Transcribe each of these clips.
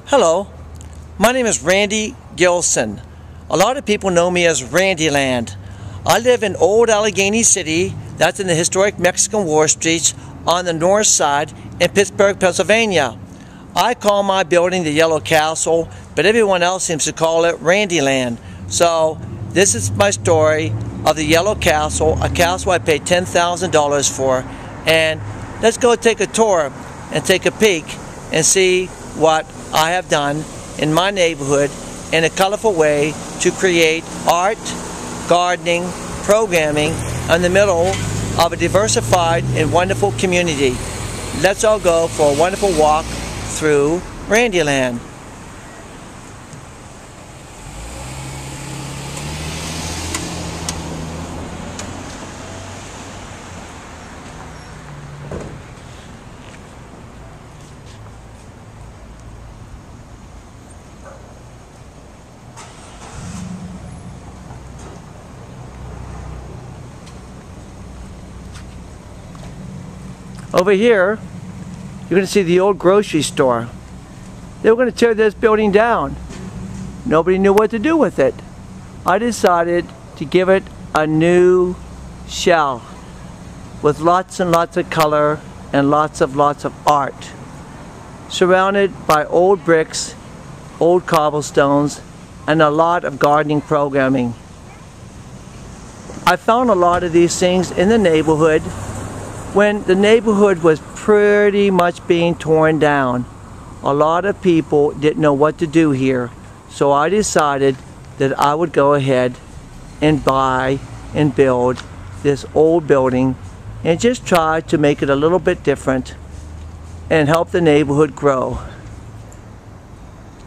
Hello, my name is Randy Gilson. A lot of people know me as Randyland. I live in Old Allegheny City, that's in the historic Mexican War Streets on the north side in Pittsburgh, Pennsylvania. I call my building the Yellowcastle, but everyone else seems to call it Randyland. So this is my story of the Yellowcastle, a castle I paid $10,000 for. And let's go take a tour and take a peek and see what I have done in my neighborhood in a colorful way to create art, gardening, programming in the middle of a diversified and wonderful community. Let's all go for a wonderful walk through Randyland. Over here, you're going to see the old grocery store. They were going to tear this building down. Nobody knew what to do with it. I decided to give it a new shell with lots and lots of color and lots of art. Surrounded by old bricks, old cobblestones, and a lot of gardening programming. I found a lot of these things in the neighborhood when the neighborhood was pretty much being torn down. A lot of people didn't know what to do here, so I decided that I would go ahead and buy and build this old building and just try to make it a little bit different and help the neighborhood grow.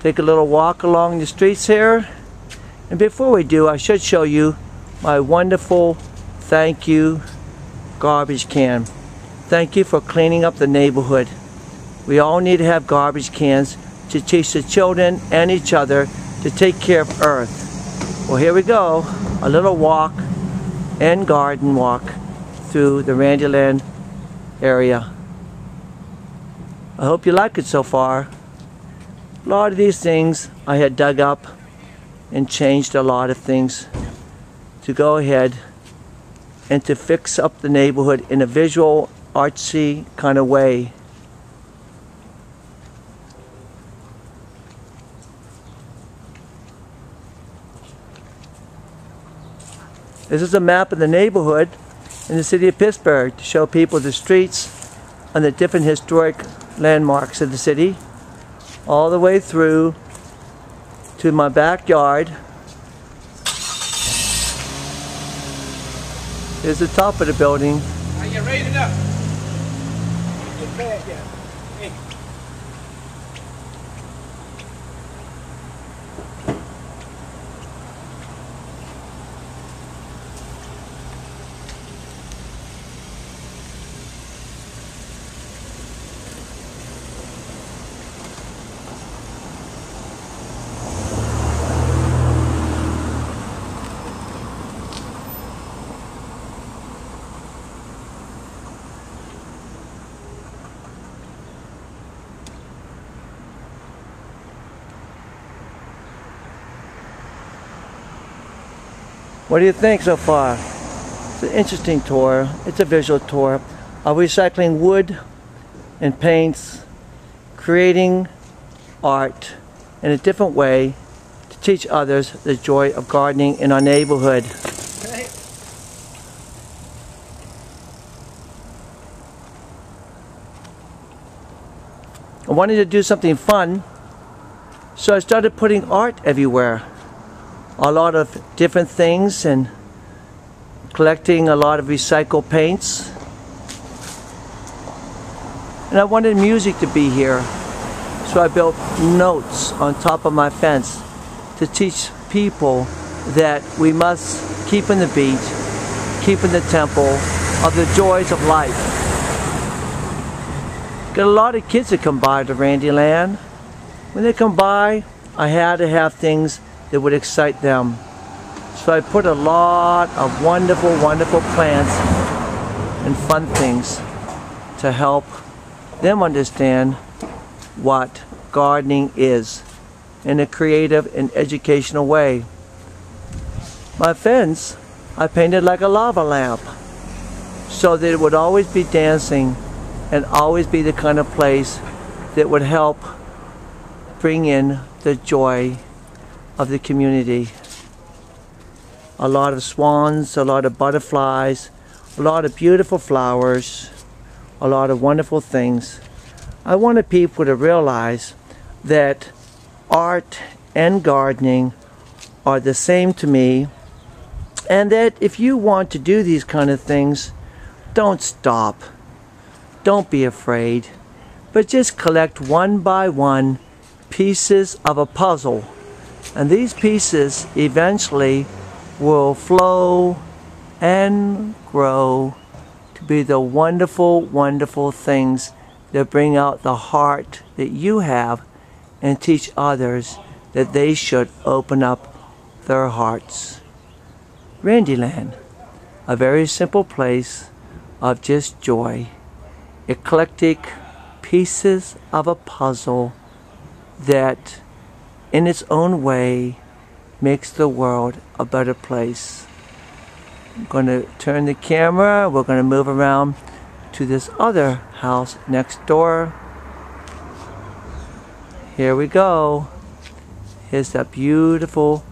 Take a little walk along the streets here, and before we do, I should show you my wonderful thank you garbage can. Thank you for cleaning up the neighborhood. We all need to have garbage cans to teach the children and each other to take care of Earth. Well, here we go, a little walk and garden walk through the Randyland area. I hope you like it so far. A lot of these things I had dug up and changed a lot of things to go ahead and to fix up the neighborhood in a visual, artsy kind of way. This is a map of the neighborhood in the city of Pittsburgh to show people the streets and the different historic landmarks of the city, all the way through to my backyard. Here's the top of the building. Are you raising up? Get back here. Hey. What do you think so far? It's an interesting tour. It's a visual tour of recycling wood and paints, creating art in a different way to teach others the joy of gardening in our neighborhood. I wanted to do something fun, so I started putting art everywhere. A lot of different things and collecting a lot of recycled paints. And I wanted music to be here, so I built notes on top of my fence to teach people that we must keep in the beat, keep in the tempo of the joys of life. Got a lot of kids that come by to Randyland. When they come by, I had to have things that would excite them. So I put a lot of wonderful plants and fun things to help them understand what gardening is in a creative and educational way. My fence, I painted like a lava lamp so that it would always be dancing and always be the kind of place that would help bring in the joy of the community. A lot of swans, a lot of butterflies, a lot of beautiful flowers, a lot of wonderful things. I wanted people to realize that art and gardening are the same to me, and that if you want to do these kind of things, don't stop. Don't be afraid, but just collect one by one pieces of a puzzle, and these pieces eventually will flow and grow to be the wonderful, wonderful things that bring out the heart that you have and teach others that they should open up their hearts. Randyland, a very simple place of just joy, eclectic pieces of a puzzle that in its own way makes the world a better place. I'm going to turn the camera. We're going to move around to this other house next door. Here we go. Here's that beautiful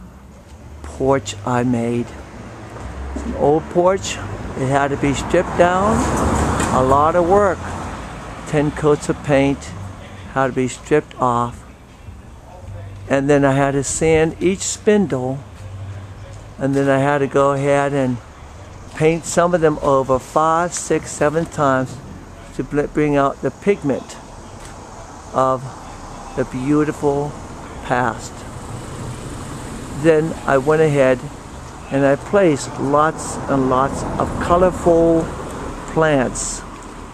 porch I made. It's an old porch. It had to be stripped down. A lot of work. 10 coats of paint had to be stripped off. And then I had to sand each spindle, and then I had to go ahead and paint some of them over 5, 6, 7 times to bring out the pigment of the beautiful past. Then I went ahead and I placed lots and lots of colorful plants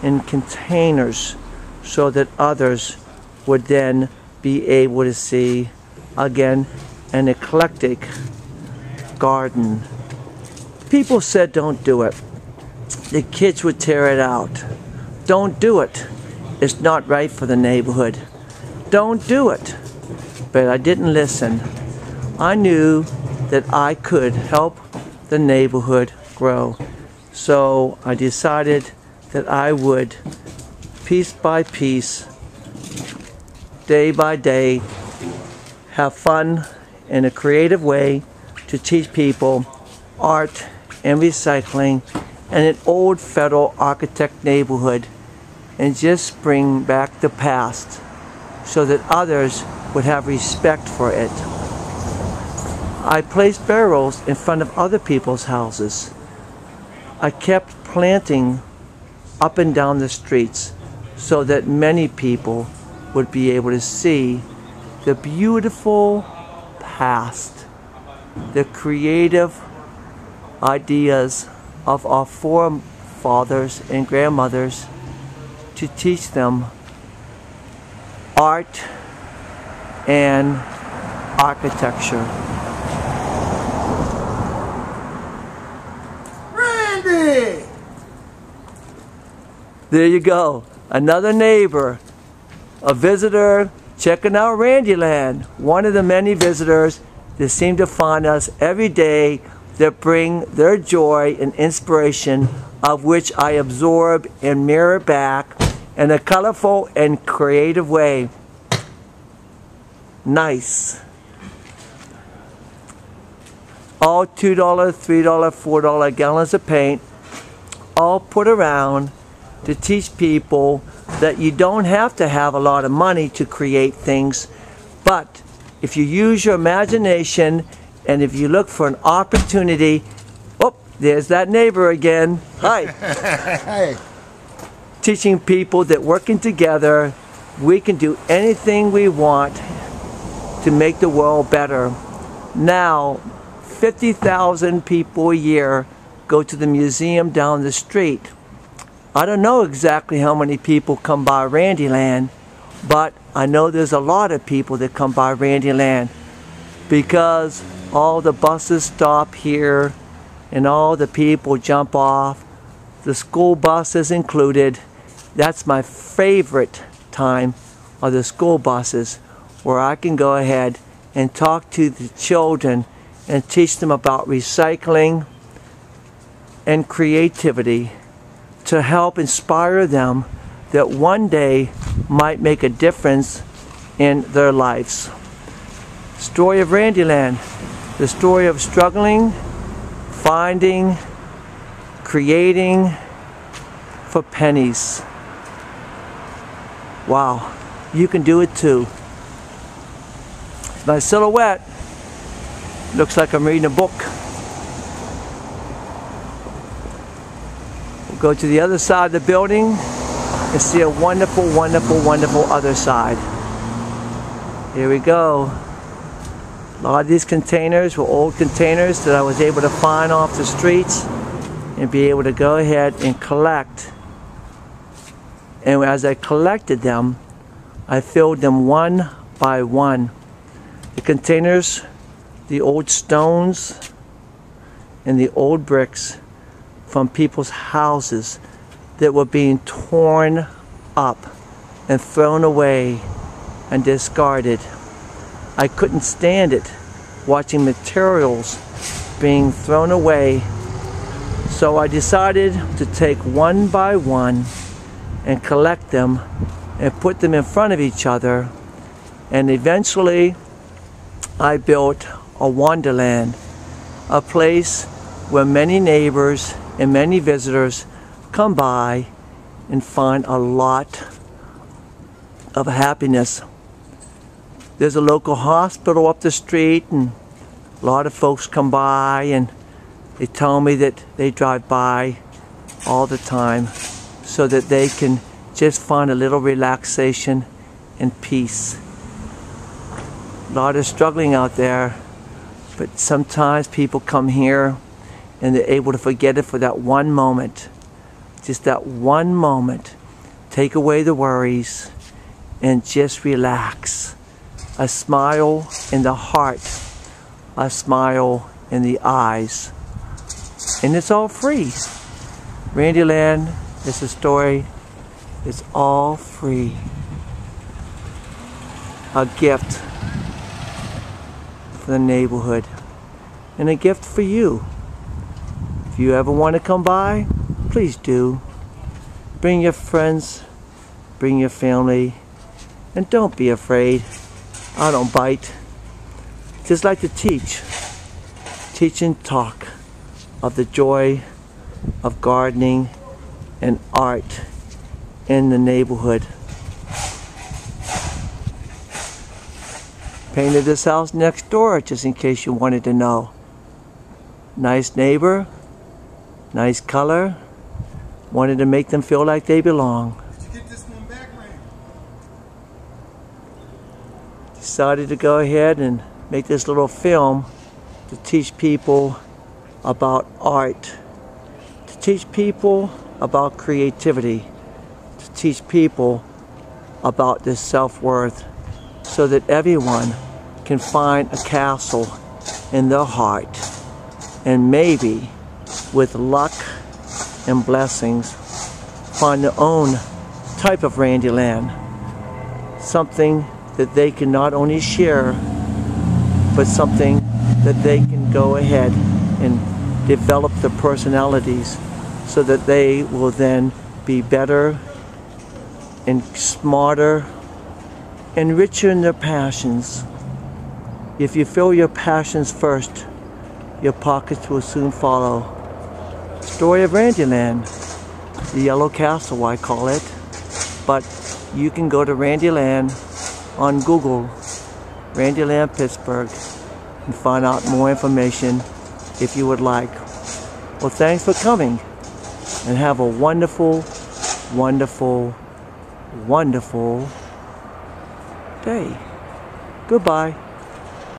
in containers so that others would then be able to see again an eclectic garden. People said don't do it. The kids would tear it out. Don't do it. It's not right for the neighborhood. Don't do it. But I didn't listen. I knew that I could help the neighborhood grow. So I decided that I would, piece by piece, day by day, have fun in a creative way to teach people art and recycling in an old federal architect neighborhood and just bring back the past so that others would have respect for it. I placed barrels in front of other people's houses. I kept planting up and down the streets so that many people would be able to see the beautiful past, the creative ideas of our forefathers and grandmothers, to teach them art and architecture. Randy! There you go, another neighbor, a visitor checking out Randyland, one of the many visitors that seem to find us every day that bring their joy and inspiration, of which I absorb and mirror back in a colorful and creative way. Nice. All $2, $3, $4 gallons of paint, all put around to teach people that you don't have to have a lot of money to create things, but if you use your imagination and if you look for an opportunity. Oh, there's that neighbor again. Hi. Hey. Teaching people that working together, we can do anything we want to make the world better. Now, 50,000 people a year go to the museum down the street. I don't know exactly how many people come by Randyland, but I know there's a lot of people that come by Randyland because all the buses stop here and all the people jump off. The school buses included. That's my favorite time of the school buses where I can go ahead and talk to the children and teach them about recycling and creativity to help inspire them that one day might make a difference in their lives. Story of Randyland, the story of struggling, finding, creating for pennies. Wow, you can do it too. My silhouette looks like I'm reading a book. We'll go to the other side of the building and see a wonderful, wonderful, wonderful other side. Here we go. A lot of these containers were old containers that I was able to find off the streets and be able to go ahead and collect. And as I collected them, I filled them one by one. The containers, the old stones, and the old bricks from people's houses that were being torn up and thrown away and discarded. I couldn't stand it watching materials being thrown away, so I decided to take one by one and collect them and put them in front of each other, and eventually I built a wonderland, a place where many neighbors and many visitors come by and find a lot of happiness. There's a local hospital up the street, and a lot of folks come by and they tell me that they drive by all the time so that they can just find a little relaxation and peace. A lot of struggling out there, but sometimes people come here and they're able to forget it for that one moment. Just that one moment. Take away the worries and just relax. A smile in the heart, a smile in the eyes. And it's all free. Randyland is a story. It's all free. A gift for the neighborhood, and a gift for you. If you ever want to come by, please do. Bring your friends, bring your family, and don't be afraid. I don't bite. Just like to teach and talk of the joy of gardening and art in the neighborhood. Painted this house next door, just in case you wanted to know. Nice neighbor, nice color. Wanted to make them feel like they belong. Did you get this one back, Randy? Decided to go ahead and make this little film to teach people about art, to teach people about creativity, to teach people about their self-worth, so that everyone can find a castle in their heart, and maybe with luck and blessings find their own type of Randyland, something that they can not only share, but something that they can go ahead and develop their personalities so that they will then be better and smarter and richer in their passions. If you fill your passions first, your pockets will soon follow. Story of Randyland, the Yellowcastle I call it, but you can go to Randyland on Google, Randyland Pittsburgh, and find out more information if you would like. Well, thanks for coming, and have a wonderful, wonderful, wonderful day. Goodbye.